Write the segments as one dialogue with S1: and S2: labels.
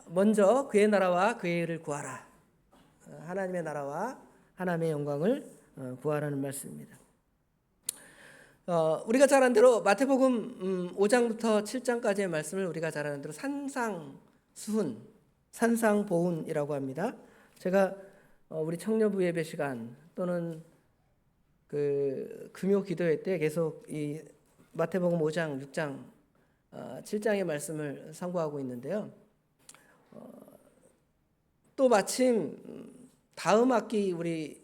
S1: 먼저 그의 나라와 그의 의를 구하라. 하나님의 나라와 하나님의 영광을 구하라는 말씀입니다. 우리가 잘 아는 대로 마태복음 5장부터 7장까지의 말씀을 우리가 잘 아는 대로 산상수훈, 산상보훈이라고 합니다. 제가 우리 청년부 예배 시간 또는 그 금요 기도회 때 계속 이 마태복음 5장, 6장, 7장의 말씀을 상고하고 있는데요. 또 마침 다음 학기 우리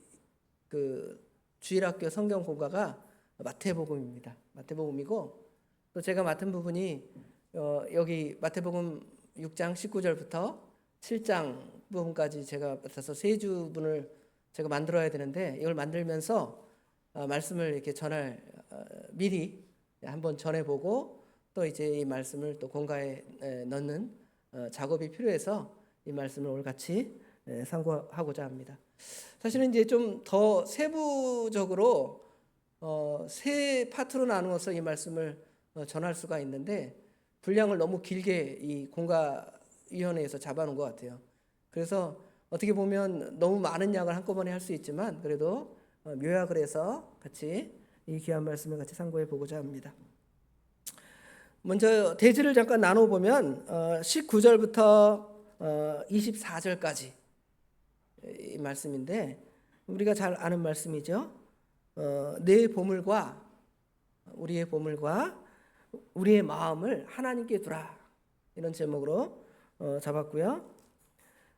S1: 그 주일학교 성경 공과가 마태복음입니다. 마태복음이고 또 제가 맡은 부분이 여기 마태복음 6장 19절부터 7장 부분까지 제가 맡아서 세 주분을 제가 만들어야 되는데 이걸 만들면서 말씀을 이렇게 전할 미리 한번 전해보고 또 이제 이 말씀을 또 공과에 넣는 작업이 필요해서 이 말씀을 오늘 같이 상고하고자 합니다. 사실은 이제 좀 더 세부적으로 세 파트로 나누어서 이 말씀을 전할 수가 있는데 분량을 너무 길게 이 공과위원회에서 잡아놓은 것 같아요. 그래서 어떻게 보면 너무 많은 양을 한꺼번에 할 수 있지만 그래도 요약을 해서 같이 이 귀한 말씀을 같이 상고해 보고자 합니다. 먼저 대지를 잠깐 나눠보면 19절부터 24절까지 이 말씀인데 우리가 잘 아는 말씀이죠. 내 보물과 우리의 보물과 우리의 마음을 하나님께 두라 이런 제목으로 잡았고요.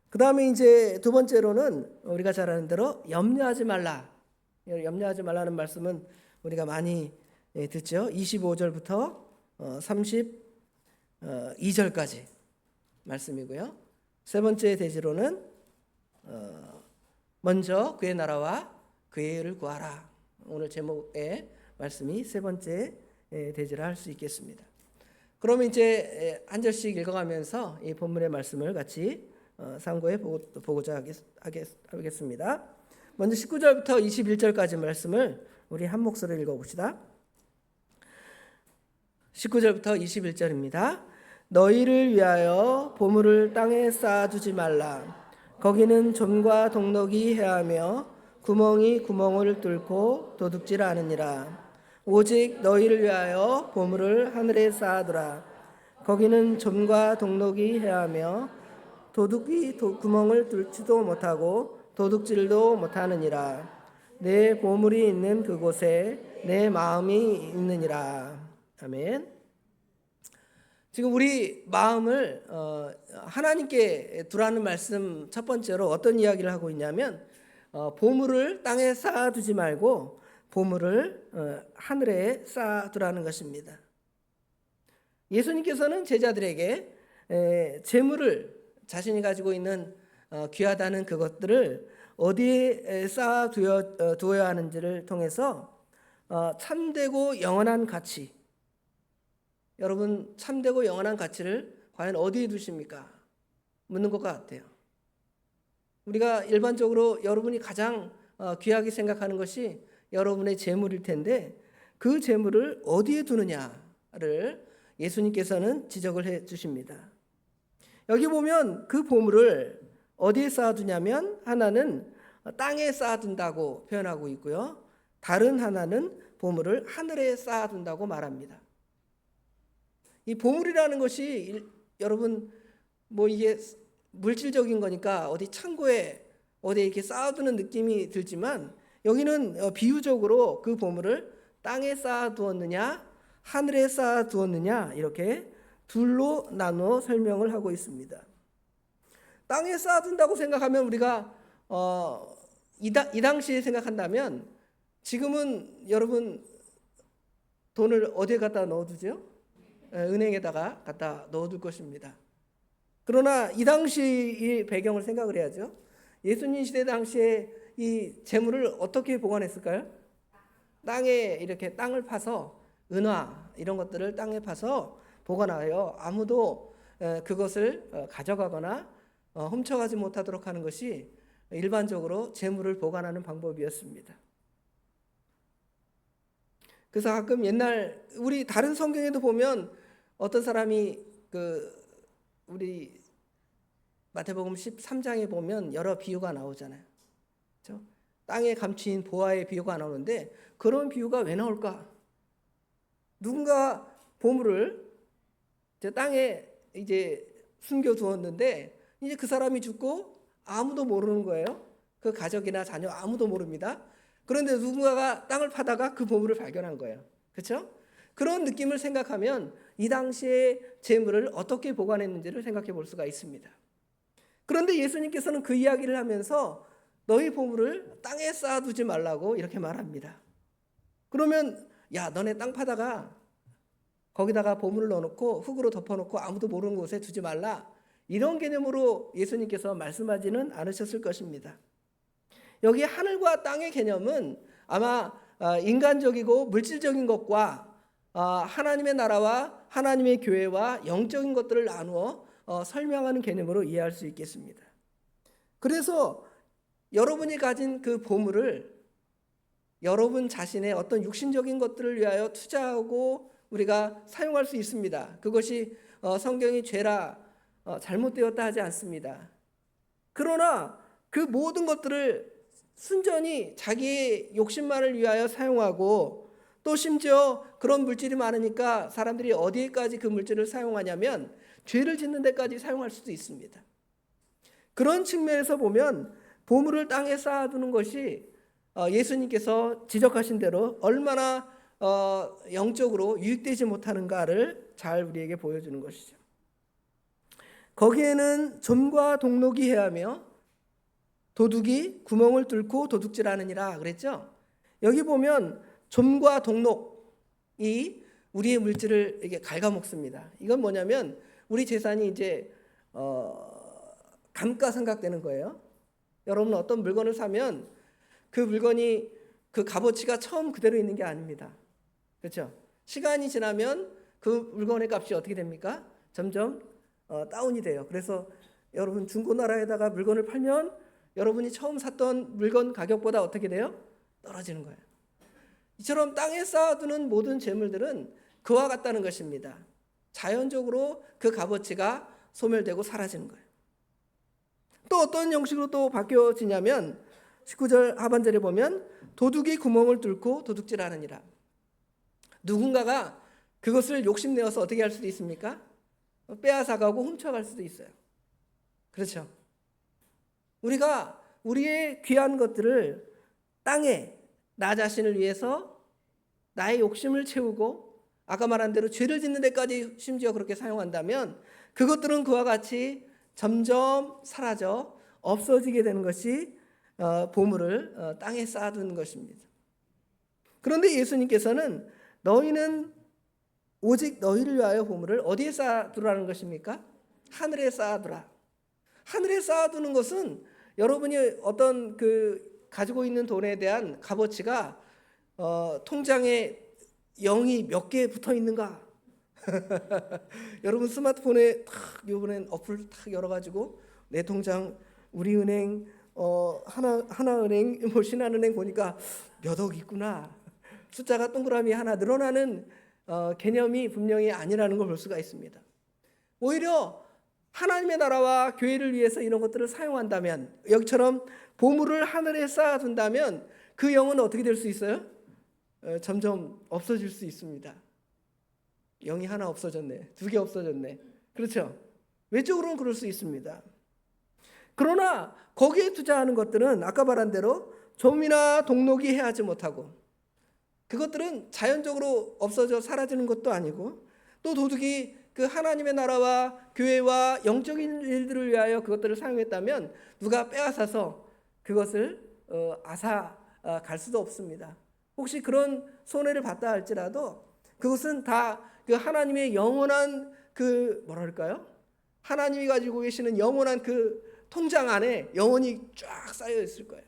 S1: 그 다음에 이제 두 번째로는 우리가 잘 아는 대로 염려하지 말라. 염려하지 말라는 말씀은 우리가 많이 듣죠. 25절부터 32절까지 말씀이고요. 세 번째 대지로는 먼저 그의 나라와 그의 의를 구하라. 오늘 제목의 말씀이 세 번째 대지를 할 수 있겠습니다. 그러면 이제 한 절씩 읽어가면서 이 본문의 말씀을 같이 상고해 보고자 하겠습니다. 먼저 19절부터 21절까지 말씀을 우리 한 목소리로 읽어봅시다. 19절부터 21절입니다. 너희를 위하여 보물을 땅에 쌓아두지 말라. 거기는 좀과 동록이 해하며 구멍이 구멍을 뚫고 도둑질 하느니라. 오직 너희를 위하여 보물을 하늘에 쌓아두라. 거기는 좀과 동록이 해하며 도둑이 구멍을 뚫지도 못하고 도둑질도 못하느니라. 내 보물이 있는 그곳에 내 마음이 있느니라. 아멘. 지금 우리 마음을 하나님께 두라는 말씀 첫 번째로 어떤 이야기를 하고 있냐면 보물을 땅에 쌓아두지 말고 보물을 하늘에 쌓아두라는 것입니다. 예수님께서는 제자들에게 재물을 자신이 가지고 있는 귀하다는 그것들을 어디에 쌓아두어야 하는지를 통해서 참되고 영원한 가치, 여러분 참되고 영원한 가치를 과연 어디에 두십니까? 묻는 것 같아요. 우리가 일반적으로 여러분이 가장 귀하게 생각하는 것이 여러분의 재물일 텐데 그 재물을 어디에 두느냐를 예수님께서는 지적을 해 주십니다. 여기 보면 그 보물을 어디에 쌓아두냐면 하나는 땅에 쌓아둔다고 표현하고 있고요. 다른 하나는 보물을 하늘에 쌓아둔다고 말합니다. 이 보물이라는 것이 여러분 뭐 이게 물질적인 거니까 어디 창고에 어디 이렇게 쌓아두는 느낌이 들지만 여기는 비유적으로 그 보물을 땅에 쌓아두었느냐 하늘에 쌓아두었느냐 이렇게 둘로 나누어 설명을 하고 있습니다. 땅에 쌓아둔다고 생각하면 우리가 이 당시에 생각한다면 지금은 여러분 돈을 어디에 갖다 넣어두죠? 은행에다가 갖다 넣어둘 것입니다. 그러나 이 당시 배경을 생각을 해야죠. 예수님 시대 당시에 이 재물을 어떻게 보관했을까요? 땅에 이렇게 땅을 파서 은화 이런 것들을 땅에 파서 보관하여 아무도 그것을 가져가거나 훔쳐가지 못하도록 하는 것이 일반적으로 재물을 보관하는 방법이었습니다. 그래서 가끔 옛날 우리 다른 성경에도 보면 어떤 사람이 우리 마태복음 13장에 보면 여러 비유가 나오잖아요. 그렇죠? 땅에 감추인 보화의 비유가 나오는데 그런 비유가 왜 나올까? 누군가 보물을 땅에 이제 숨겨 두었는데 이제 그 사람이 죽고 아무도 모르는 거예요. 그 가족이나 자녀 아무도 모릅니다. 그런데 누군가가 땅을 파다가 그 보물을 발견한 거예요. 그렇죠? 그런 느낌을 생각하면 이 당시에 재물을 어떻게 보관했는지를 생각해 볼 수가 있습니다. 그런데 예수님께서는 그 이야기를 하면서 너희 보물을 땅에 쌓아두지 말라고 이렇게 말합니다. 그러면 야, 너네 땅 파다가 거기다가 보물을 넣어놓고 흙으로 덮어놓고 아무도 모르는 곳에 두지 말라, 이런 개념으로 예수님께서 말씀하지는 않으셨을 것입니다. 여기 하늘과 땅의 개념은 아마 인간적이고 물질적인 것과 하나님의 나라와 하나님의 교회와 영적인 것들을 나누어 설명하는 개념으로 이해할 수 있겠습니다. 그래서 여러분이 가진 그 보물을 여러분 자신의 어떤 육신적인 것들을 위하여 투자하고 우리가 사용할 수 있습니다. 그것이 성경이 죄라 잘못되었다 하지 않습니다. 그러나 그 모든 것들을 순전히 자기의 욕심만을 위하여 사용하고 또 심지어 그런 물질이 많으니까 사람들이 어디에까지 그 물질을 사용하냐면 죄를 짓는 데까지 사용할 수도 있습니다. 그런 측면에서 보면 보물을 땅에 쌓아두는 것이 예수님께서 지적하신 대로 얼마나 영적으로 유익되지 못하는가를 잘 우리에게 보여주는 것이죠. 거기에는 좀과 동록이 해하며 도둑이 구멍을 뚫고 도둑질하느니라 그랬죠. 여기 보면 좀과 동록이 우리의 물질을 이게 갉아먹습니다. 이건 뭐냐면 우리 재산이 이제 감가상각되는 거예요. 여러분 어떤 물건을 사면 그 물건이 그 값어치가 처음 그대로 있는 게 아닙니다. 그렇죠? 시간이 지나면 그 물건의 값이 어떻게 됩니까? 점점 다운이 돼요. 그래서 여러분 중고나라에다가 물건을 팔면 여러분이 처음 샀던 물건 가격보다 어떻게 돼요? 떨어지는 거예요. 이처럼 땅에 쌓아두는 모든 재물들은 그와 같다는 것입니다. 자연적으로 그 값어치가 소멸되고 사라지는 거예요. 또 어떤 형식으로 또 바뀌어지냐면 19절 하반절에 보면 도둑이 구멍을 뚫고 도둑질하느니라. 누군가가 그것을 욕심내어서 어떻게 할 수도 있습니까? 빼앗아가고 훔쳐갈 수도 있어요. 그렇죠? 우리가 우리의 귀한 것들을 땅에 나 자신을 위해서 나의 욕심을 채우고 아까 말한 대로 죄를 짓는 데까지 심지어 그렇게 사용한다면 그것들은 그와 같이 점점 사라져 없어지게 되는 것이 보물을 땅에 쌓아두는 것입니다. 그런데 예수님께서는 너희는 오직 너희를 위하여 보물을 어디에 쌓아두라는 것입니까? 하늘에 쌓아두라. 하늘에 쌓아두는 것은 여러분이 어떤 그 가지고 있는 돈에 대한 값어치가 통장에 0이 몇 개 붙어 있는가? 여러분 스마트폰에 탁 이번엔 어플 탁 열어가지고 내 통장 우리은행 하나은행 뭐 신한은행 보니까 몇 억 있구나. 숫자가 동그라미 하나 늘어나는 개념이 분명히 아니라는 걸 볼 수가 있습니다. 오히려 하나님의 나라와 교회를 위해서 이런 것들을 사용한다면 여기처럼 보물을 하늘에 쌓아둔다면 그 영은 어떻게 될 수 있어요? 점점 없어질 수 있습니다. 영이 하나 없어졌네. 2개 없어졌네. 그렇죠? 외적으로는 그럴 수 있습니다. 그러나 거기에 투자하는 것들은 아까 말한 대로 좀이나 동록이 해하지 못하고 그것들은 자연적으로 없어져 사라지는 것도 아니고 또 도둑이 그 하나님의 나라와 교회와 영적인 일들을 위하여 그것들을 사용했다면 누가 빼앗아서 그것을 갈 수도 없습니다. 혹시 그런 손해를 봤다 할지라도 그것은 다 그 하나님의 영원한 그 뭐랄까요? 하나님이 가지고 계시는 영원한 그 통장 안에 영원히 쫙 쌓여 있을 거예요.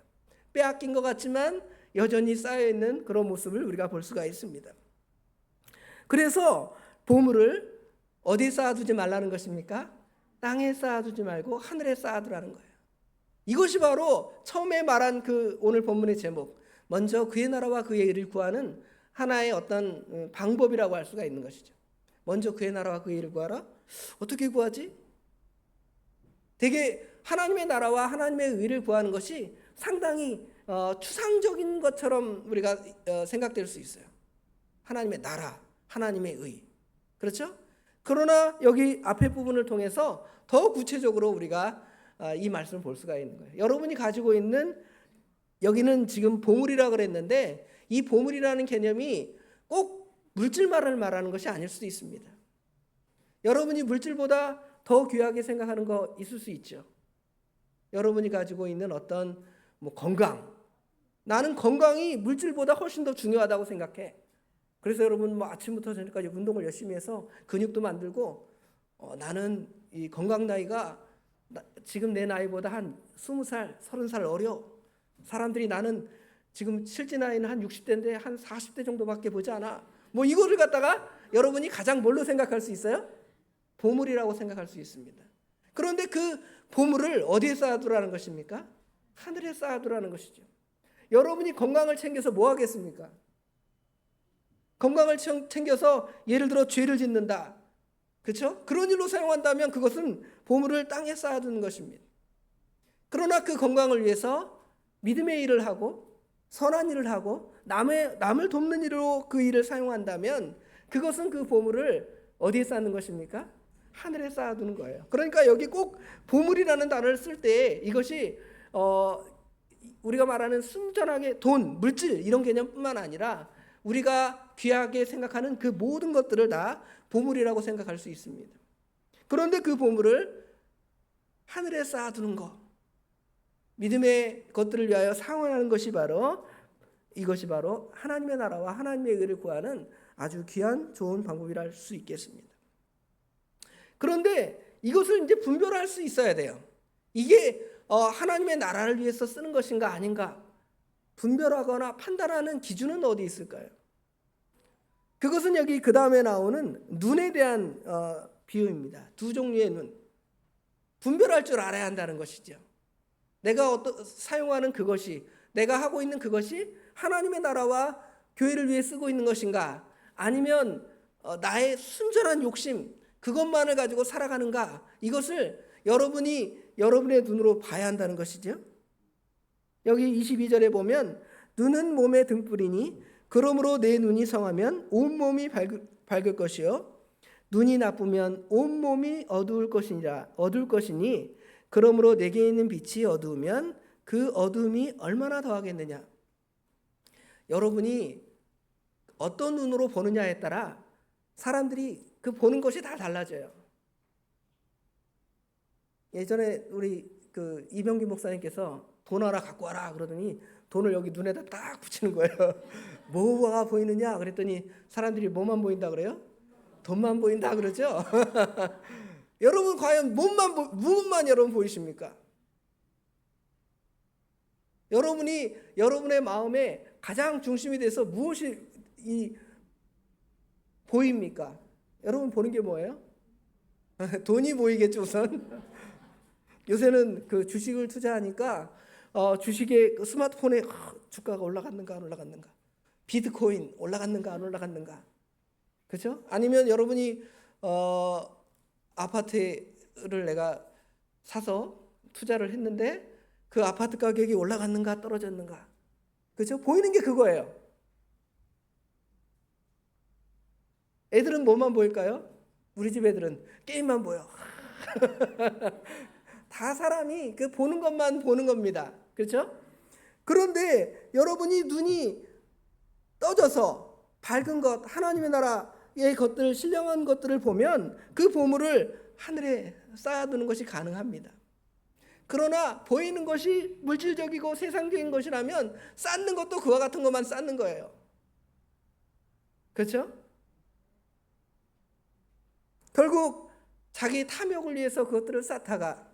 S1: 빼앗긴 것 같지만 여전히 쌓여 있는 그런 모습을 우리가 볼 수가 있습니다. 그래서 보물을 어디에 쌓아두지 말라는 것입니까? 땅에 쌓아두지 말고 하늘에 쌓아두라는 거예요. 이것이 바로 처음에 말한 그 오늘 본문의 제목, 먼저 그의 나라와 그의 일을 구하는 하나의 어떤 방법이라고 할 수가 있는 것이죠. 먼저 그의 나라와 그의 일을 구하라. 어떻게 구하지? 되게 하나님의 나라와 하나님의 의를 구하는 것이 상당히 추상적인 것처럼 우리가 생각될 수 있어요. 하나님의 나라, 하나님의 의. 그렇죠? 그러나 여기 앞에 부분을 통해서 더 구체적으로 우리가 이 말씀을 볼 수가 있는 거예요. 여러분이 가지고 있는, 여기는 지금 보물이라고 그랬는데 이 보물이라는 개념이 꼭 물질만을 말하는 것이 아닐 수도 있습니다. 여러분이 물질보다 더 귀하게 생각하는 거 있을 수 있죠. 여러분이 가지고 있는 어떤 건강, 나는 건강이 물질보다 훨씬 더 중요하다고 생각해. 그래서 여러분 아침부터 저녁까지 운동을 열심히 해서 근육도 만들고 나는 이 건강 나이가 지금 내 나이보다 한 20살, 30살 어려. 사람들이 나는 지금 실제 나이는 한 60대인데 한 40대 정도밖에 보지 않아. 이거를 갖다가 여러분이 가장 뭘로 생각할 수 있어요? 보물이라고 생각할 수 있습니다. 그런데 그 보물을 어디에 쌓아두라는 것입니까? 하늘에 쌓아두라는 것이죠. 여러분이 건강을 챙겨서 뭐 하겠습니까? 건강을 챙겨서 예를 들어 죄를 짓는다. 그렇죠? 그런 일로 사용한다면 그것은 보물을 땅에 쌓아두는 것입니다. 그러나 그 건강을 위해서 믿음의 일을 하고 선한 일을 하고 남을 돕는 일로 그 일을 사용한다면 그것은 그 보물을 어디에 쌓는 것입니까? 하늘에 쌓아두는 거예요. 그러니까 여기 꼭 보물이라는 단어를 쓸 때 이것이 우리가 말하는 순전하게 돈, 물질 이런 개념뿐만 아니라 우리가 귀하게 생각하는 그 모든 것들을 다 보물이라고 생각할 수 있습니다. 그런데 그 보물을 하늘에 쌓아두는 것, 믿음의 것들을 위하여 상환하는 것이 바로 이것이 바로 하나님의 나라와 하나님의 의를 구하는 아주 귀한 좋은 방법이라 할 수 있겠습니다. 그런데 이것을 이제 분별할 수 있어야 돼요. 이게 하나님의 나라를 위해서 쓰는 것인가 아닌가 분별하거나 판단하는 기준은 어디 있을까요? 그것은 여기 그 다음에 나오는 눈에 대한 비유입니다. 두 종류의 눈. 분별할 줄 알아야 한다는 것이죠. 내가 사용하는 그것이, 내가 하고 있는 그것이 하나님의 나라와 교회를 위해 쓰고 있는 것인가, 아니면 나의 순전한 욕심, 그것만을 가지고 살아가는가, 이것을 여러분이 여러분의 눈으로 봐야 한다는 것이죠. 여기 22절에 보면 눈은 몸의 등불이니 그러므로 내 눈이 성하면 온몸이 밝을 것이요 눈이 나쁘면 온몸이 어두울 것이니 그러므로 내게 있는 빛이 어두우면 그 어두움이 얼마나 더하겠느냐. 여러분이 어떤 눈으로 보느냐에 따라 사람들이 그 보는 것이 다 달라져요. 예전에 우리 그 이병기 목사님께서 돈 하나 갖고 와라 그러더니 돈을 여기 눈에다 딱 붙이는 거예요. 뭐가 보이느냐 그랬더니 사람들이 뭐만 보인다 그래요? 돈만 보인다 그러죠. 여러분 과연 무엇만 여러분 보이십니까? 여러분이 여러분의 마음에 가장 중심이 돼서 무엇이 보입니까? 여러분 보는 게 뭐예요? 돈이 보이겠죠 우선. 요새는 그 주식을 투자하니까 주식의 그 스마트폰에 주가가 올라갔는가 안 올라갔는가, 비트코인 올라갔는가 안 올라갔는가, 그렇죠? 아니면 여러분이 아파트를 내가 사서 투자를 했는데 그 아파트 가격이 올라갔는가 떨어졌는가, 그렇죠? 보이는 게 그거예요. 애들은 뭐만 보일까요? 우리 집 애들은 게임만 보여. 다 사람이 그 보는 것만 보는 겁니다. 그렇죠? 그런데 여러분이 눈이 떠져서 밝은 것, 하나님의 나라의 것들, 신령한 것들을 보면 그 보물을 하늘에 쌓아두는 것이 가능합니다. 그러나 보이는 것이 물질적이고 세상적인 것이라면 쌓는 것도 그와 같은 것만 쌓는 거예요. 그렇죠? 결국 자기 탐욕을 위해서 그것들을 쌓다가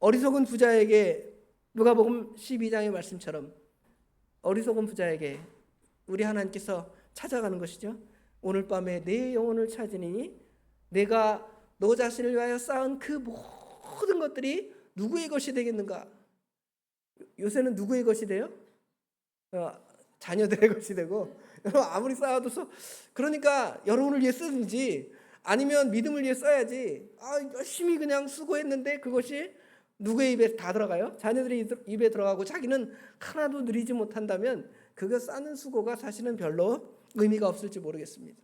S1: 어리석은 부자에게, 누가복음 12장의 말씀처럼 어리석은 부자에게 우리 하나님께서 찾아가는 것이죠. 오늘 밤에 내 영혼을 찾으니 내가 너 자신을 위하여 쌓은 그 모든 것들이 누구의 것이 되겠는가? 요새는 누구의 것이 돼요? 자녀들의 것이 되고, 여러분 아무리 쌓아도 그러니까 여러분을 위해 쓰든지 아니면 믿음을 위해 써야지. 열심히 그냥 수고했는데 그것이 누구의 입에 다 들어가요? 자녀들의 입에 들어가고 자기는 하나도 누리지 못한다면 그거 쌓는 수고가 사실은 별로 의미가 없을지 모르겠습니다.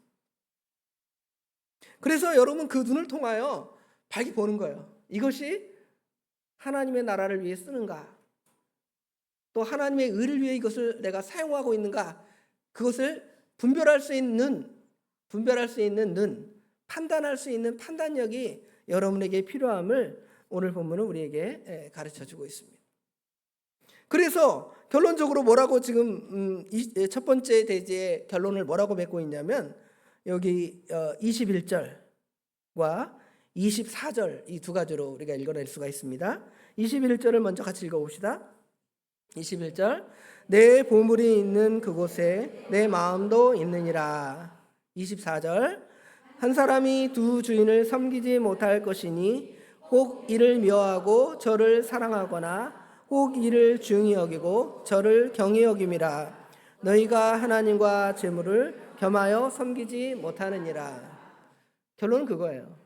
S1: 그래서 여러분 그 눈을 통하여 밝히 보는 거예요. 이것이 하나님의 나라를 위해 쓰는가? 또 하나님의 의를 위해 이것을 내가 사용하고 있는가? 그것을 분별할 수 있는 눈, 판단할 수 있는 판단력이 여러분에게 필요함을 오늘 본문은 우리에게 가르쳐주고 있습니다. 그래서 결론적으로 뭐라고 지금 첫 번째 대지의 결론을 뭐라고 맺고 있냐면 여기 21절과 24절 이 두 가지로 우리가 읽어낼 수가 있습니다. 21절을 먼저 같이 읽어봅시다. 21절 내 보물이 있는 그곳에 내 마음도 있느니라. 24절 한 사람이 두 주인을 섬기지 못할 것이니 혹 이를 미워하고 저를 사랑하거나 혹 이를 중히 여기고 저를 경히 여김이라. 너희가 하나님과 재물을 겸하여 섬기지 못하느니라. 결론은 그거예요.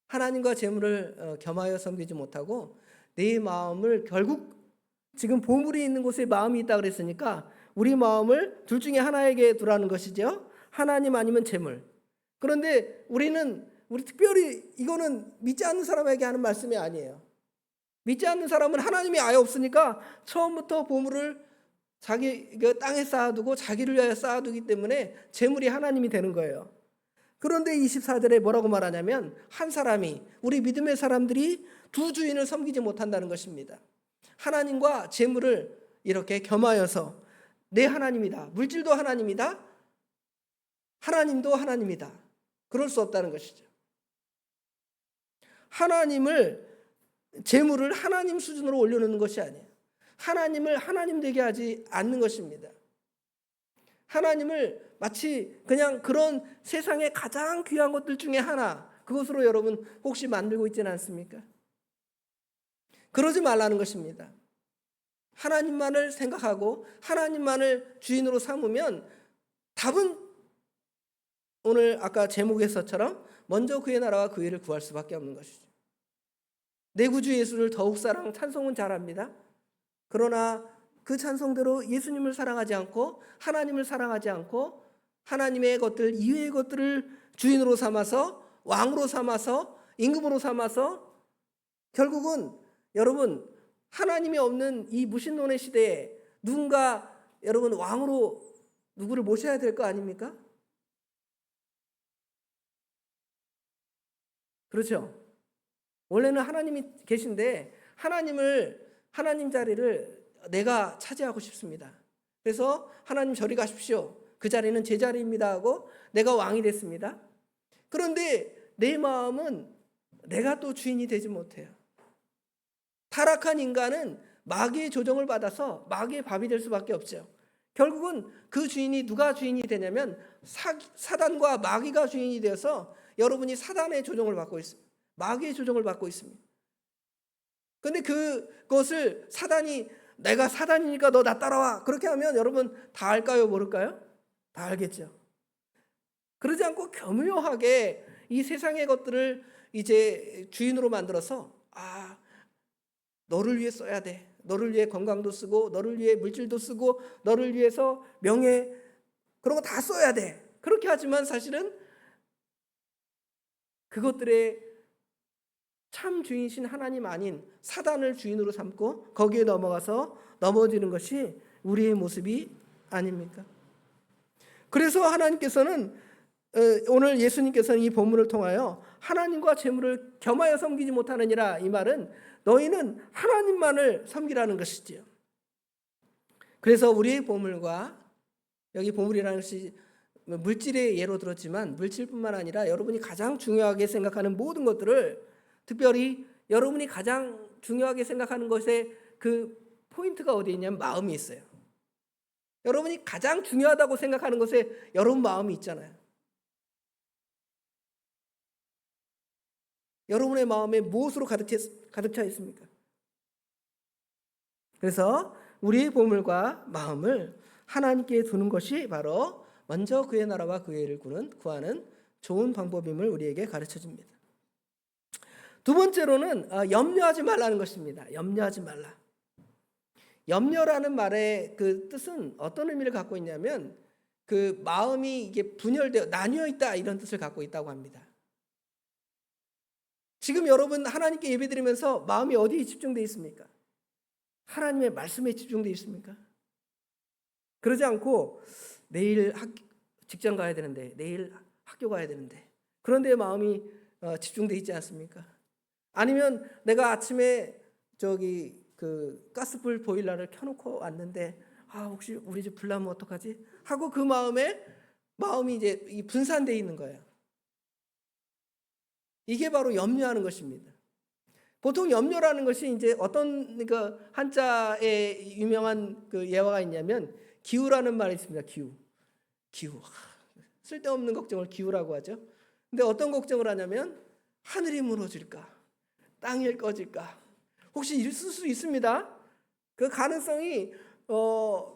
S1: 하나님과 재물을 겸하여 섬기지 못하고 내 마음을 결국 지금 보물이 있는 곳에 마음이 있다 그랬으니까 우리 마음을 둘 중에 하나에게 두라는 것이죠. 하나님 아니면 재물. 그런데 우리 특별히 이거는 믿지 않는 사람에게 하는 말씀이 아니에요. 믿지 않는 사람은 하나님이 아예 없으니까 처음부터 보물을 자기 땅에 쌓아두고 자기를 위하여 쌓아두기 때문에 재물이 하나님이 되는 거예요. 그런데 24절에 뭐라고 말하냐면 한 사람이 우리 믿음의 사람들이 두 주인을 섬기지 못한다는 것입니다. 하나님과 재물을 이렇게 겸하여서 내 하나님이다. 물질도 하나님이다. 하나님도 하나님이다. 그럴 수 없다는 것이죠. 재물을 하나님 수준으로 올려놓는 것이 아니에요. 하나님을 하나님 되게 하지 않는 것입니다. 하나님을 마치 그냥 그런 세상의 가장 귀한 것들 중에 하나, 그것으로 여러분 혹시 만들고 있지는 않습니까? 그러지 말라는 것입니다. 하나님만을 생각하고 하나님만을 주인으로 삼으면 답은 오늘 아까 제목에서처럼 먼저 그의 나라와 그 일을 구할 수밖에 없는 것이죠. 내 구주 예수를 더욱 찬송은 잘합니다. 그러나 그 찬송대로 예수님을 사랑하지 않고 하나님을 사랑하지 않고 하나님의 것들 이외의 것들을 주인으로 삼아서 왕으로 삼아서 임금으로 삼아서 결국은 여러분 하나님이 없는 이 무신론의 시대에 누군가 여러분 왕으로 누구를 모셔야 될 거 아닙니까? 그렇죠? 원래는 하나님이 계신데 하나님 자리를 내가 차지하고 싶습니다. 그래서 하나님 저리 가십시오. 그 자리는 제 자리입니다 하고 내가 왕이 됐습니다. 그런데 내 마음은 내가 또 주인이 되지 못해요. 타락한 인간은 마귀의 조정을 받아서 마귀의 밥이 될 수밖에 없죠. 결국은 그 주인이 누가 주인이 되냐면 사단과 마귀가 주인이 되어서 여러분이 사단의 조정을 받고 있습니다. 마귀의 조정을 받고 있습니다. 그런데 그것을 내가 사단이니까 너 나 따라와 그렇게 하면 여러분 다 알까요 모를까요? 다 알겠죠. 그러지 않고 교묘하게 이 세상의 것들을 이제 주인으로 만들어서 너를 위해 써야 돼. 너를 위해 건강도 쓰고 너를 위해 물질도 쓰고 너를 위해서 명예 그런 거 다 써야 돼. 그렇게 하지만 사실은 그것들의 참 주인이신 하나님 아닌 사단을 주인으로 삼고 거기에 넘어지는 것이 우리의 모습이 아닙니까? 그래서 하나님께서는 오늘 예수님께서는 이 본문을 통하여 하나님과 재물을 겸하여 섬기지 못하느니라 이 말은 너희는 하나님만을 섬기라는 것이지요. 그래서 우리의 보물과 여기 보물이라는 것이 물질의 예로 들었지만 물질뿐만 아니라 여러분이 가장 중요하게 생각하는 모든 것들을 특별히 여러분이 가장 중요하게 생각하는 것에 그 포인트가 어디에 있냐면 마음이 있어요. 여러분이 가장 중요하다고 생각하는 것에 여러분 마음이 있잖아요. 여러분의 마음에 무엇으로 가득 차 있습니까? 그래서 우리의 보물과 마음을 하나님께 두는 것이 바로 먼저 그의 나라와 그의 일을 구하는 좋은 방법임을 우리에게 가르쳐 줍니다. 두 번째로는 염려하지 말라는 것입니다. 염려하지 말라. 염려라는 말의 그 뜻은 어떤 의미를 갖고 있냐면 그 마음이 이게 분열되어 나뉘어 있다 이런 뜻을 갖고 있다고 합니다. 지금 여러분 하나님께 예배드리면서 마음이 어디에 집중되어 있습니까? 하나님의 말씀에 집중되어 있습니까? 그러지 않고 내일 직장 가야 되는데, 내일 학교 가야 되는데, 그런데 마음이 집중되어 있지 않습니까? 아니면 내가 아침에 그 가스불 보일러를 켜놓고 왔는데 혹시 우리 집 불 나면 어떡하지? 하고 그 마음이 이제 분산되어 있는 거예요. 이게 바로 염려하는 것입니다. 보통 염려라는 것이 이제 어떤 그 한자에 유명한 그 예화가 있냐면 기우라는 말이 있습니다. 기우. 쓸데없는 걱정을 기우라고 하죠. 근데 어떤 걱정을 하냐면 하늘이 무너질까? 땅이 꺼질까? 혹시 있을 수 있습니다. 그 가능성이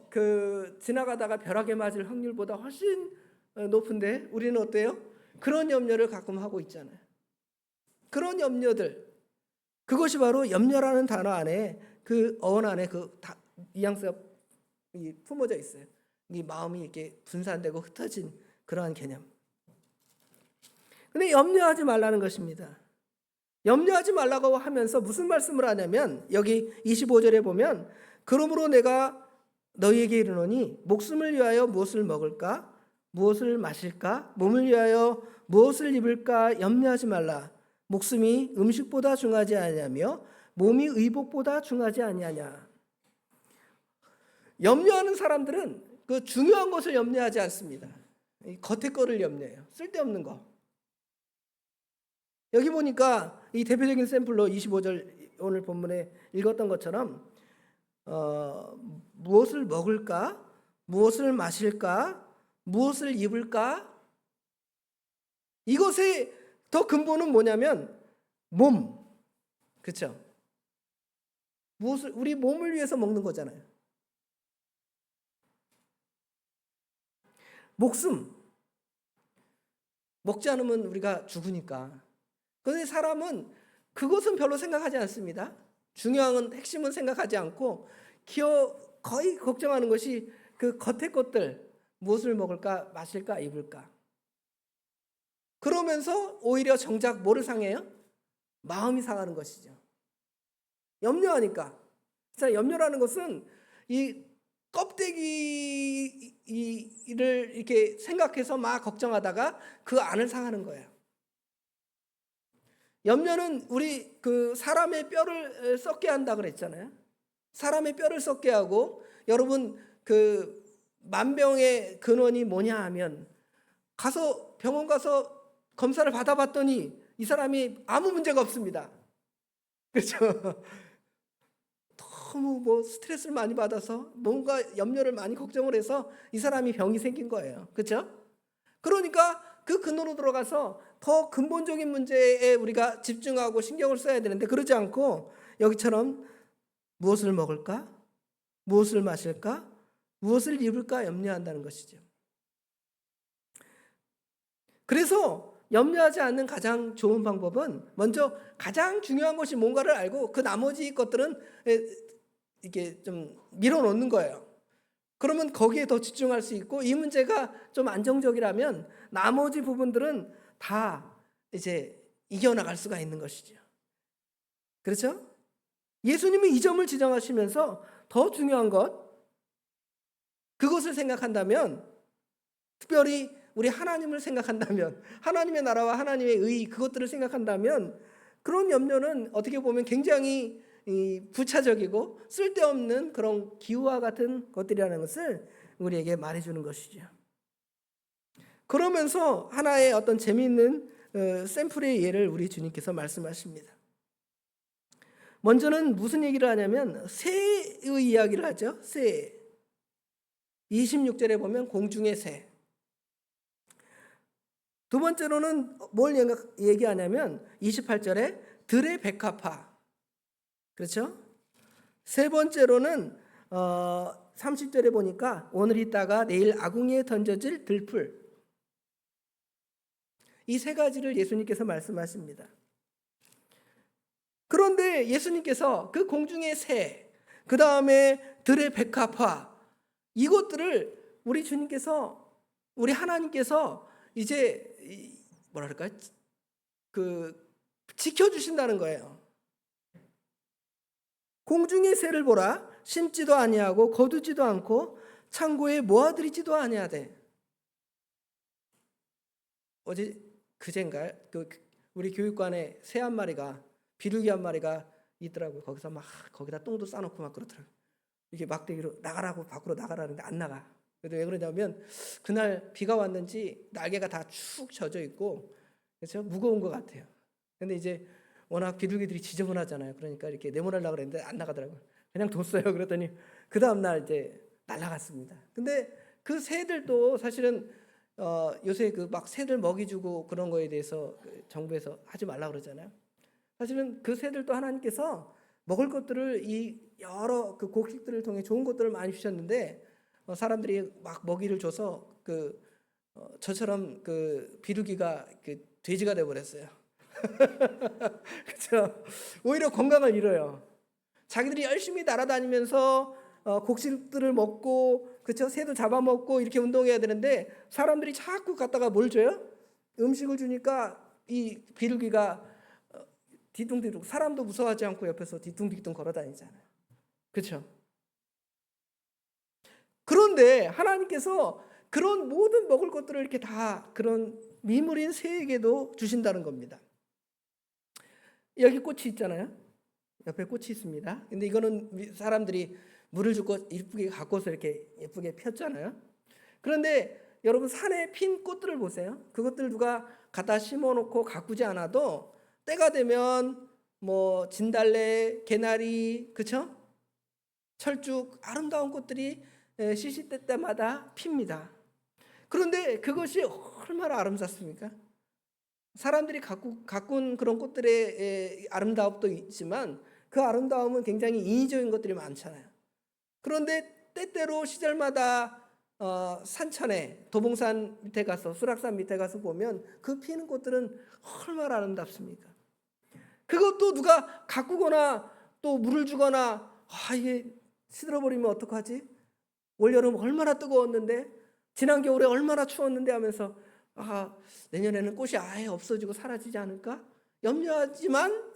S1: 그 지나가다가 벼락에 맞을 확률보다 훨씬 높은데 우리는 어때요? 그런 염려를 가끔 하고 있잖아요. 그런 염려들, 그것이 바로 염려라는 단어 안에 그 어원 안에 그 뉘앙스가 품어져 있어요. 이 마음이 이렇게 분산되고 흩어진 그러한 개념. 근데 염려하지 말라는 것입니다. 염려하지 말라고 하면서 무슨 말씀을 하냐면 여기 25절에 보면 그러므로 내가 너희에게 이르노니 목숨을 위하여 무엇을 먹을까 무엇을 마실까 몸을 위하여 무엇을 입을까 염려하지 말라. 목숨이 음식보다 중하지 아니하며 몸이 의복보다 중하지 아니하냐. 염려하는 사람들은 그 중요한 것을 염려하지 않습니다. 겉에 거를 염려해요. 쓸데없는 거. 여기 보니까 이 대표적인 샘플로 25절 오늘 본문에 읽었던 것처럼 무엇을 먹을까? 무엇을 마실까? 무엇을 입을까? 이것의 더 근본은 뭐냐면 몸. 그렇죠? 우리 몸을 위해서 먹는 거잖아요. 목숨. 먹지 않으면 우리가 죽으니까. 그런데 사람은 그것은 별로 생각하지 않습니다. 중요한 핵심은 생각하지 않고 거의 걱정하는 것이 그 겉의 것들, 무엇을 먹을까, 마실까, 입을까. 그러면서 오히려 정작 뭐를 상해요? 마음이 상하는 것이죠. 염려하니까. 자, 염려라는 것은 이 껍데기를 이렇게 생각해서 막 걱정하다가 그 안을 상하는 거예요. 염려는 우리 그 사람의 뼈를 썩게 한다 그랬잖아요. 사람의 뼈를 썩게 하고 여러분 그 만병의 근원이 뭐냐 하면 병원 가서 검사를 받아봤더니 이 사람이 아무 문제가 없습니다. 그렇죠? 너무 스트레스를 많이 받아서 뭔가 염려를 많이 걱정을 해서 이 사람이 병이 생긴 거예요. 그렇죠? 그러니까 그 근원으로 들어가서 더 근본적인 문제에 우리가 집중하고 신경을 써야 되는데 그러지 않고 여기처럼 무엇을 먹을까? 무엇을 마실까? 무엇을 입을까? 염려한다는 것이죠. 그래서 염려하지 않는 가장 좋은 방법은 먼저 가장 중요한 것이 뭔가를 알고 그 나머지 것들은 이렇게 좀 밀어놓는 거예요. 그러면 거기에 더 집중할 수 있고 이 문제가 좀 안정적이라면 나머지 부분들은 다 이제 이겨나갈 수가 있는 것이죠. 그렇죠? 예수님은 이 점을 지정하시면서 더 중요한 것, 그것을 생각한다면, 특별히 우리 하나님을 생각한다면, 하나님의 나라와 하나님의 의, 그것들을 생각한다면 그런 염려는 어떻게 보면 굉장히 부차적이고 쓸데없는 그런 기우와 같은 것들이라는 것을 우리에게 말해주는 것이죠. 그러면서 하나의 어떤 재미있는 샘플의 예를 우리 주님께서 말씀하십니다. 먼저는 무슨 얘기를 하냐면 새의 이야기를 하죠. 새. 26절에 보면 공중의 새. 두 번째로는 뭘 얘기하냐면 28절에 들의 백합화. 그렇죠? 세 번째로는 30절에 보니까 오늘 있다가 내일 아궁이에 던져질 들풀, 이 세 가지를 예수님께서 말씀하십니다. 그런데 예수님께서 그 공중의 새, 그 다음에 들의 백합화, 이것들을 우리 주님께서, 우리 하나님께서 이제 뭐랄까, 지켜주신다는 거예요. 공중의 새를 보라, 심지도 아니하고 거두지도 않고 창고에 모아들이지도 아니하되. 어제 그젠가 우리 교육관에 새 한 마리가, 비둘기 한 마리가 있더라고요. 거기서 막 거기다 똥도 싸놓고 막 그러더라고요. 이게 막대기로 나가라고, 밖으로 나가라는데 안 나가. 그래도 왜 그러냐면 그날 비가 왔는지 날개가 다 축 젖어 있고 그렇죠? 무거운 것 같아요. 근데 이제 워낙 비둘기들이 지저분하잖아요. 그러니까 이렇게 내보내려고 그랬는데 안 나가더라고요. 그냥 뒀어요. 그랬더니 그 다음 날 이제 날아갔습니다. 근데 그 새들도 사실은 요새 막 새들 먹이 주고 그런 거에 대해서 정부에서 하지 말라 그러잖아요. 사실은 그 새들도 하나님께서 먹을 것들을 이 여러 곡식들을 통해 좋은 것들을 많이 주셨는데 사람들이 막 먹이를 줘서 저처럼 비둘기가 돼지가 돼 버렸어요. 그렇죠? 오히려 건강을 잃어요. 자기들이 열심히 날아다니면서 곡식들을 먹고, 그렇죠? 새도 잡아먹고 이렇게 운동해야 되는데 사람들이 자꾸 갖다가 뭘 줘요? 음식을 주니까 이 비둘기가 뒤뚱뒤뚱, 사람도 무서워하지 않고 옆에서 뒤뚱뒤뚱 걸어다니잖아요. 그렇죠? 그런데 하나님께서 그런 모든 먹을 것들을 이렇게 다 그런 미물인 새에게도 주신다는 겁니다. 여기 꽃이 있잖아요. 옆에 꽃이 있습니다. 근데 이거는 사람들이 물을 주고 예쁘게 가꿔서 이렇게 예쁘게 폈잖아요. 그런데 여러분 산에 핀 꽃들을 보세요. 그것들 누가 갖다 심어놓고 가꾸지 않아도 때가 되면 뭐 진달래, 개나리, 그렇죠? 철쭉, 아름다운 꽃들이 시시때 때마다 핍니다. 그런데 그것이 얼마나 아름답습니까? 사람들이 가꾼 그런 꽃들의 아름다움도 있지만 그 아름다움은 굉장히 인위적인 것들이 많잖아요. 그런데 때때로 시절마다 산천에, 도봉산 밑에 가서, 수락산 밑에 가서 보면 그 피는 꽃들은 얼마나 아름답습니까? 그것도 누가 가꾸거나 또 물을 주거나 이게 시들어버리면 어떡하지? 올여름 얼마나 뜨거웠는데, 지난 겨울에 얼마나 추웠는데 하면서 내년에는 꽃이 아예 없어지고 사라지지 않을까? 염려하지만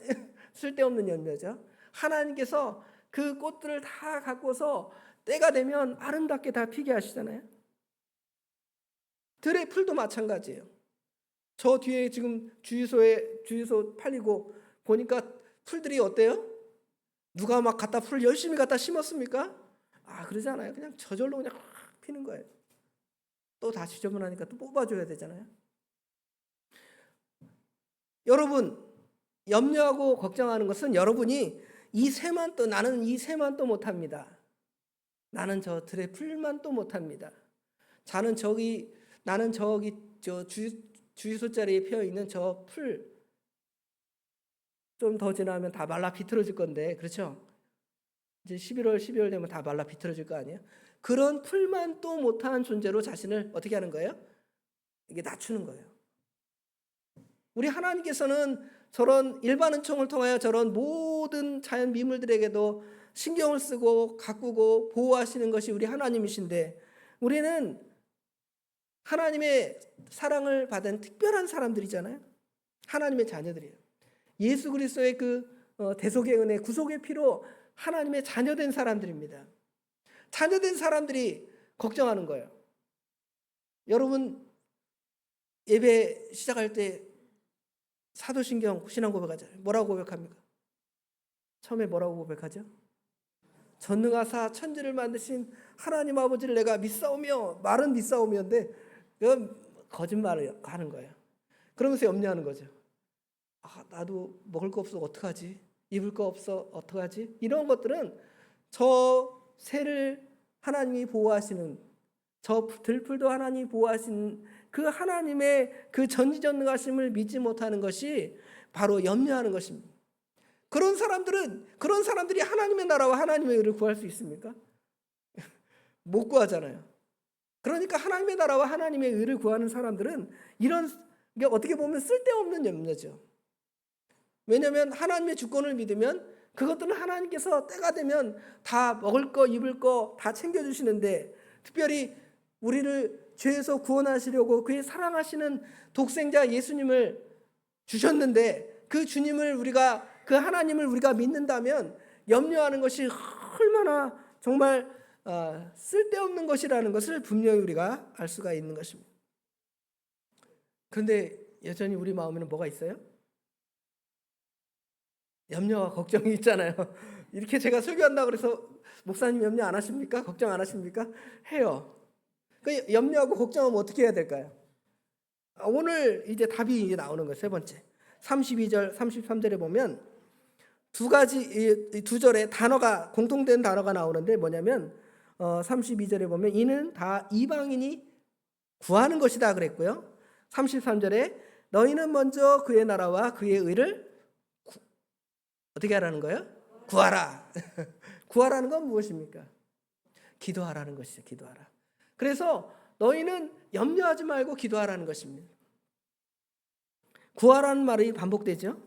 S1: 쓸데없는 염려죠. 하나님께서 그 꽃들을 다 가꿔서 때가 되면 아름답게 다 피게 하시잖아요. 들의 풀도 마찬가지예요. 저 뒤에 지금 주유소 팔리고 보니까 풀들이 어때요? 누가 막 풀 열심히 갖다 심었습니까? 그러지 않아요. 그냥 저절로 그냥 피는 거예요. 또 다 지저분하니까 또 뽑아줘야 되잖아요. 여러분, 염려하고 걱정하는 것은 여러분이 나는 이 새만 또 못합니다. 나는 저 들의 풀만 또 못합니다. 나는 저기 저 주유소 자리에 피어 있는 저 풀 좀 더 지나면 다 말라 비틀어질 건데, 그렇죠? 이제 11월, 12월 되면 다 말라 비틀어질 거 아니에요? 그런 풀만 또 못한 존재로 자신을 어떻게 하는 거예요? 이게 낮추는 거예요. 우리 하나님께서는 저런 일반 은총을 통하여 저런 모든 자연 미물들에게도 신경을 쓰고 가꾸고 보호하시는 것이 우리 하나님이신데, 우리는 하나님의 사랑을 받은 특별한 사람들이잖아요. 하나님의 자녀들이에요. 예수 그리스도의 대속의 은혜, 구속의 피로 하나님의 자녀된 사람들입니다. 자녀된 사람들이 걱정하는 거예요. 여러분, 예배 시작할 때 사도신경 신앙 고백하잖아요. 뭐라고 고백합니까? 처음에 뭐라고 고백하죠? 전능하사 천지를 만드신 하나님 아버지를 내가 믿사오며, 말은 믿사오며인데 그건 거짓말을 하는 거예요. 그러면서 염려하는 거죠. 나도 먹을 거 없어 어떡하지? 입을 거 없어 어떡하지? 이런 것들은 저 새를 하나님이 보호하시는, 저 들풀도 하나님이 보호하시는 그 하나님의 그 전지전능하심을 믿지 못하는 것이 바로 염려하는 것입니다. 그런 사람들이 하나님의 나라와 하나님의 의를 구할 수 있습니까? 못 구하잖아요. 그러니까 하나님의 나라와 하나님의 의를 구하는 사람들은 이런 게 어떻게 보면 쓸데없는 염려죠. 왜냐하면 하나님의 주권을 믿으면 그것들은 하나님께서 때가 되면 다 먹을 거 입을 거 다 챙겨주시는데, 특별히 우리를 죄에서 구원하시려고 그의 사랑하시는 독생자 예수님을 주셨는데, 그 주님을 우리가, 그 하나님을 우리가 믿는다면 염려하는 것이 얼마나 정말 쓸데없는 것이라는 것을 분명히 우리가 알 수가 있는 것입니다. 그런데 여전히 우리 마음에는 뭐가 있어요? 염려와 걱정이 있잖아요. 이렇게 제가 설교한다고 그래서 목사님 염려 안 하십니까? 걱정 안 하십니까? 해요. 그 염려하고 걱정하면 어떻게 해야 될까요? 오늘 이제 답이 이제 나오는 거예요. 세 번째. 32절, 33절에 보면 두 절에 단어가, 공통된 단어가 나오는데 뭐냐면 32절에 보면 이는 다 이방인이 구하는 것이다 그랬고요. 33절에 너희는 먼저 그의 나라와 그의 의를 어떻게 하라는 거예요? 구하라. 구하라는 건 무엇입니까? 기도하라는 것이죠. 기도하라. 그래서 너희는 염려하지 말고 기도하라는 것입니다. 구하라는 말이 반복되죠.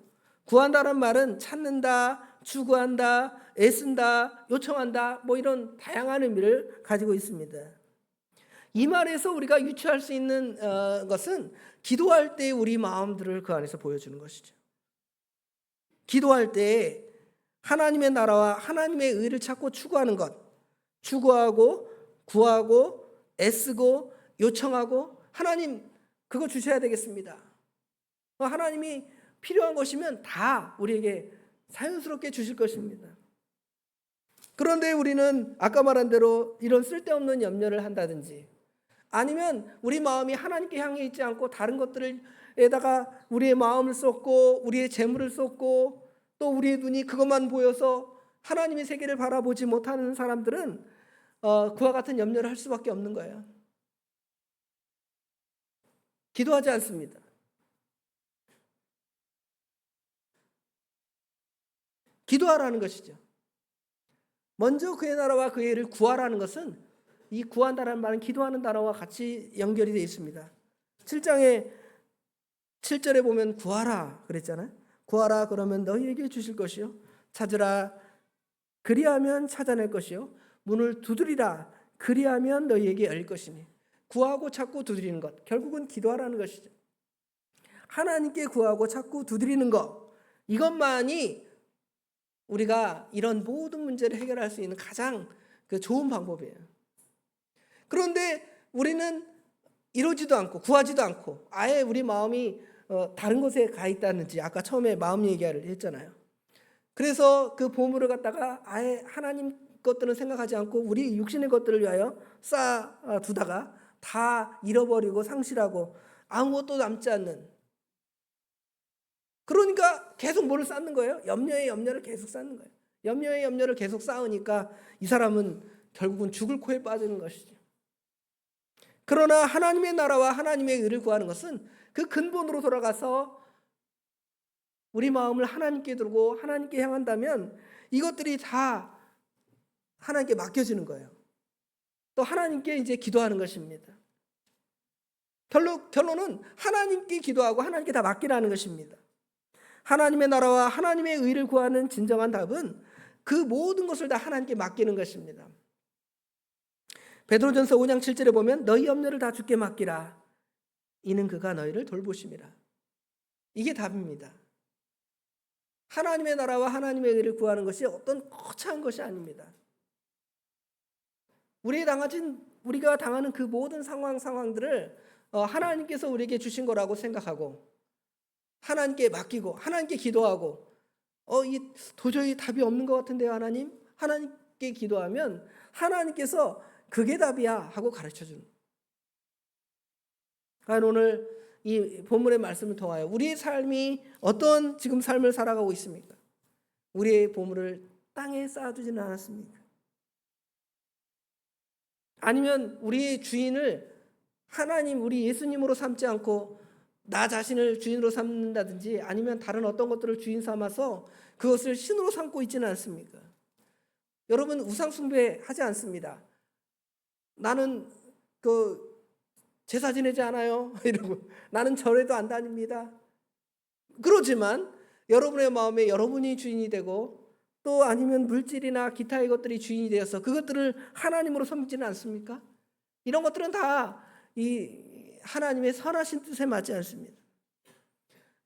S1: 구한다는 말은 찾는다, 추구한다, 애쓴다, 요청한다, 뭐 이런 다양한 의미를 가지고 있습니다. 이 말에서 우리가 유추할 수 있는 것은 기도할 때 우리 마음들을 그 안에서 보여주는 것이죠. 기도할 때 하나님의 나라와 하나님의 의를 찾고 추구하는 것, 추구하고 구하고 애쓰고 요청하고, 하나님 그거 주셔야 되겠습니다. 하나님이 필요한 것이면 다 우리에게 자연스럽게 주실 것입니다. 그런데 우리는 아까 말한 대로 이런 쓸데없는 염려를 한다든지, 아니면 우리 마음이 하나님께 향해 있지 않고 다른 것들에다가 우리의 마음을 쏟고 우리의 재물을 쏟고 또 우리의 눈이 그것만 보여서 하나님의 세계를 바라보지 못하는 사람들은 그와 같은 염려를 할 수밖에 없는 거예요. 기도하지 않습니다. 기도하라는 것이죠. 먼저 그의 나라와 그의 의를 구하라는 것은, 이 구한다라는 말은 기도하는 단어와 같이 연결이 되어 있습니다. 7장에 7절에 보면 구하라 그랬잖아요. 구하라 그러면 너희에게 주실 것이요, 찾으라 그리하면 찾아낼 것이요, 문을 두드리라 그리하면 너희에게 열릴 것이니. 구하고 찾고 두드리는 것, 결국은 기도하라는 것이죠. 하나님께 구하고 찾고 두드리는 것, 이것만이 우리가 이런 모든 문제를 해결할 수 있는 가장 좋은 방법이에요. 그런데 우리는 이러지도 않고 구하지도 않고 아예 우리 마음이 다른 곳에 가 있다든지, 아까 처음에 마음 얘기를 했잖아요. 그래서 그 보물을 갖다가 아예 하나님 것들은 생각하지 않고 우리 육신의 것들을 위하여 쌓아두다가 다 잃어버리고 상실하고 아무것도 남지 않는, 그러니까 계속 뭐를 쌓는 거예요? 염려에 염려를 계속 쌓는 거예요. 염려에 염려를 계속 쌓으니까 이 사람은 결국은 죽을 코에 빠지는 것이죠. 그러나 하나님의 나라와 하나님의 의를 구하는 것은 그 근본으로 돌아가서 우리 마음을 하나님께 두고 하나님께 향한다면 이것들이 다 하나님께 맡겨지는 거예요. 또 하나님께 이제 기도하는 것입니다. 결론은 하나님께 기도하고 하나님께 다 맡기라는 것입니다. 하나님의 나라와 하나님의 의를 구하는 진정한 답은 그 모든 것을 다 하나님께 맡기는 것입니다. 베드로전서 5장 7절에 보면 너희 염려를 다 주께 맡기라 이는 그가 너희를 돌보심이라. 이게 답입니다. 하나님의 나라와 하나님의 의를 구하는 것이 어떤 거창한 것이 아닙니다. 우리가 당하는 그 모든 상황들을 하나님께서 우리에게 주신 거라고 생각하고 하나님께 맡기고 하나님께 기도하고 도저히 답이 없는 것 같은데요 하나님께 기도하면 하나님께서 그게 답이야 하고 가르쳐주는. 오늘 이 본문의 말씀을 통하여 우리의 삶이 어떤 지금 삶을 살아가고 있습니까? 우리의 보물을 땅에 쌓아두지는 않았습니까? 아니면 우리의 주인을 하나님, 우리 예수님으로 삼지 않고 나 자신을 주인으로 삼는다든지 아니면 다른 어떤 것들을 주인 삼아서 그것을 신으로 삼고 있지는 않습니까? 여러분 우상 숭배하지 않습니다. 나는 제사 지내지 않아요. 이러고 나는 절에도 안 다닙니다. 그러지만 여러분의 마음에 여러분이 주인이 되고 또 아니면 물질이나 기타의 것들이 주인이 되어서 그것들을 하나님으로 섬기지는 않습니까? 이런 것들은 다 이 하나님의 선하신 뜻에 맞지 않습니다.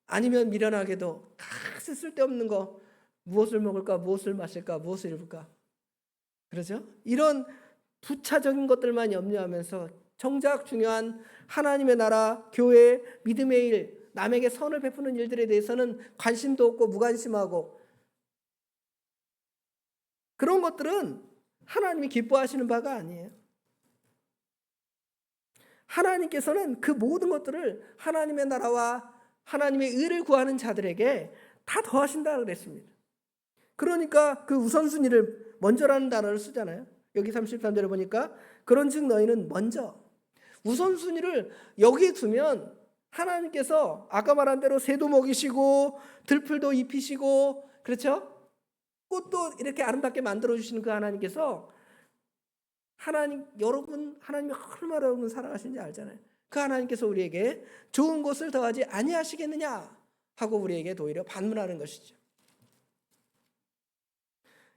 S1: 아니면 미련하게도 가스 쓸데없는 거, 무엇을 먹을까, 무엇을 마실까, 무엇을 입을까, 그러죠? 이런 부차적인 것들만 염려하면서 정작 중요한 하나님의 나라, 교회, 믿음의 일, 남에게 선을 베푸는 일들에 대해서는 관심도 없고 무관심하고, 그런 것들은 하나님이 기뻐하시는 바가 아니에요. 하나님께서는 그 모든 것들을 하나님의 나라와 하나님의 의를 구하는 자들에게 다 더하신다 그랬습니다. 그러니까 그 우선순위를 먼저라는 단어를 쓰잖아요. 여기 33절에 보니까 그런즉 너희는 먼저, 우선순위를 여기에 두면 하나님께서 아까 말한 대로 새도 먹이시고 들풀도 입히시고, 그렇죠? 꽃도 이렇게 아름답게 만들어 주시는 그 하나님께서, 여러분 하나님이 얼마나 여러분 사랑하시는지 알잖아요. 그 하나님께서 우리에게 좋은 것을 더하지 아니하시겠느냐 하고 우리에게 도리어 반문하는 것이죠.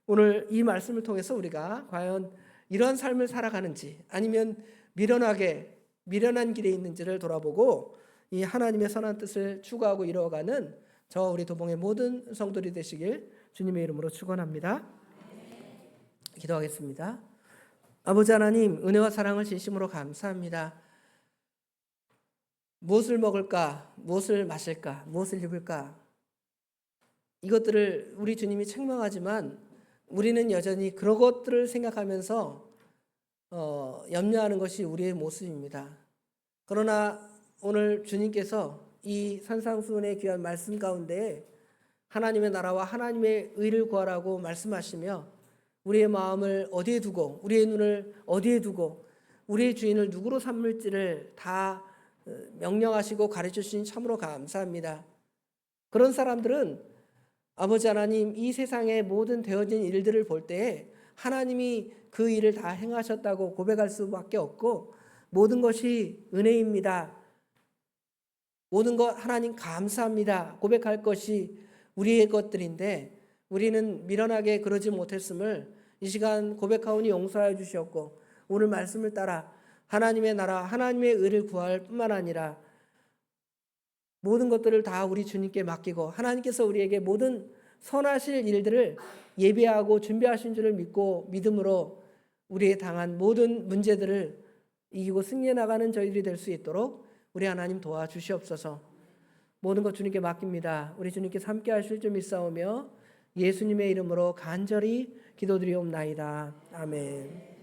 S1: 오늘 이 말씀을 통해서 우리가 과연 이런 삶을 살아가는지 아니면 미련한 길에 있는지를 돌아보고 이 하나님의 선한 뜻을 추구하고 이루어가는 저와 우리 도봉의 모든 성도들이 되시길 주님의 이름으로 축원합니다. 기도하겠습니다. 아버지 하나님, 은혜와 사랑을 진심으로 감사합니다. 무엇을 먹을까, 무엇을 마실까, 무엇을 입을까, 이것들을 우리 주님이 책망하지만 우리는 여전히 그런 것들을 생각하면서 염려하는 것이 우리의 모습입니다. 그러나 오늘 주님께서 이 산상수훈의 귀한 말씀 가운데 하나님의 나라와 하나님의 의를 구하라고 말씀하시며 우리의 마음을 어디에 두고 우리의 눈을 어디에 두고 우리의 주인을 누구로 삼을지를 다 명령하시고 가르쳐 주신 참으로 감사합니다. 그런 사람들은 아버지 하나님, 이 세상의 모든 되어진 일들을 볼 때에 하나님이 그 일을 다 행하셨다고 고백할 수밖에 없고, 모든 것이 은혜입니다, 모든 것 하나님 감사합니다 고백할 것이 우리의 것들인데, 우리는 미련하게 그러지 못했음을 이 시간 고백하오니 용서하여 주시옵고, 오늘 말씀을 따라 하나님의 나라, 하나님의 의를 구할 뿐만 아니라 모든 것들을 다 우리 주님께 맡기고 하나님께서 우리에게 모든 선하실 일들을 예비하고 준비하신 줄을 믿고 믿음으로 우리의 당한 모든 문제들을 이기고 승리해 나가는 저희들이 될 수 있도록 우리 하나님 도와주시옵소서. 모든 것 주님께 맡깁니다. 우리 주님께서 함께 하실 줄 믿사오며 예수님의 이름으로 간절히 기도드리옵나이다. 아멘.